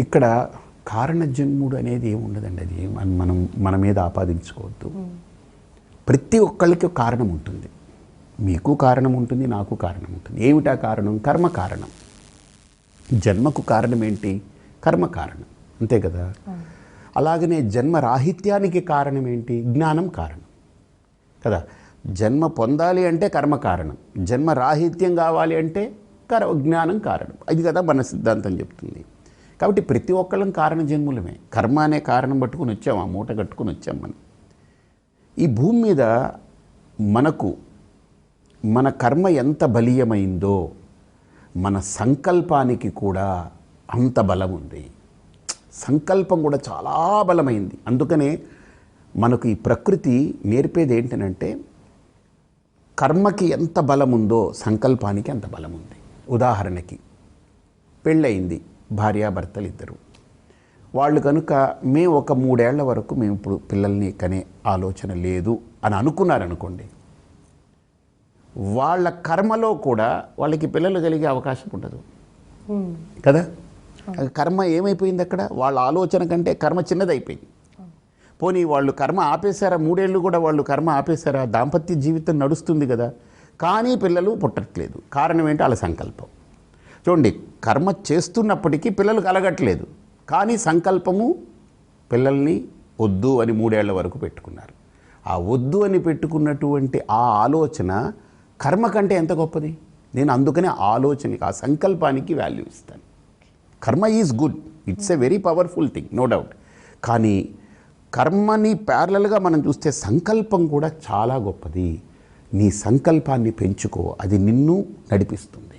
ఇక్కడ కారణజన్ముడు అనేది ఏమి ఉండదండి. అది మనం మన మీద ఆపాదించుకోవద్దు. ప్రతి ఒక్కళ్ళకి ఒక కారణం ఉంటుంది. మీకు కారణం ఉంటుంది, నాకు కారణం ఉంటుంది. ఏమిటా కారణం? కర్మ కారణం. జన్మకు కారణం ఏంటి? కర్మ కారణం, అంతే కదా. అలాగనే జన్మ రాహిత్యానికి కారణం ఏంటి? జ్ఞానం కారణం కదా. జన్మ పొందాలి అంటే కర్మ కారణం, జన్మ రాహిత్యం కావాలి అంటే జ్ఞానం కారణం. అది కదా మన సిద్ధాంతం చెప్తుంది. కాబట్టి ప్రతి ఒక్కళ్ళం కారణ జన్ములమే. కర్మ అనే కారణం పట్టుకుని వచ్చాం, ఆ మూట కట్టుకుని వచ్చాం మనం. ఈ భూమి మీద మనకు మన కర్మ ఎంత బలీయమైందో మన సంకల్పానికి కూడా అంత బలం ఉంది. సంకల్పం కూడా చాలా బలమైంది. అందుకనే మనకు ఈ ప్రకృతి నేర్పేది ఏంటనంటే కర్మకి ఎంత బలం ఉందో సంకల్పానికి అంత బలం ఉంది. ఉదాహరణకి పెళ్ళయింది, భార్యాభర్తలు ఇద్దరు. వాళ్ళు కనుక మేము ఒక 3 ఏళ్ల వరకు మేము ఇప్పుడు పిల్లల్ని కనే ఆలోచన లేదు అని అనుకున్నారనుకోండి, వాళ్ళ కర్మలో కూడా వాళ్ళకి పిల్లలు కలిగే అవకాశం ఉండదు కదా. కర్మ ఏమైపోయింది అక్కడ? వాళ్ళ ఆలోచన కంటే కర్మ చిన్నదైపోయింది. పోనీ వాళ్ళు కర్మ ఆపేశారా? 3 ఏళ్ళు కూడా వాళ్ళు కర్మ ఆపేశారా? దాంపత్య జీవితం నడుస్తుంది కదా, కానీ పిల్లలు పుట్టట్లేదు. కారణం ఏంటి? వాళ్ళ సంకల్పం. చూడండి, కర్మ చేస్తున్నప్పటికీ పిల్లలు కలగట్లేదు, కానీ సంకల్పము పిల్లల్ని వద్దు అని 3 ఏళ్ల వరకు పెట్టుకున్నారు. ఆ వద్దు అని పెట్టుకున్నటువంటి ఆ ఆలోచన కర్మ కంటే ఎంత గొప్పది. నేను అందుకనే ఆలోచనకి, ఆ సంకల్పానికి వాల్యూ ఇస్తాను. Karma is good, it's a very powerful thing, no doubt. కానీ కర్మని ప్యారలల్గా మనం చూస్తే సంకల్పం కూడా చాలా గొప్పది. నీ సంకల్పాన్ని పెంచుకో, అది నిన్ను నడిపిస్తుంది.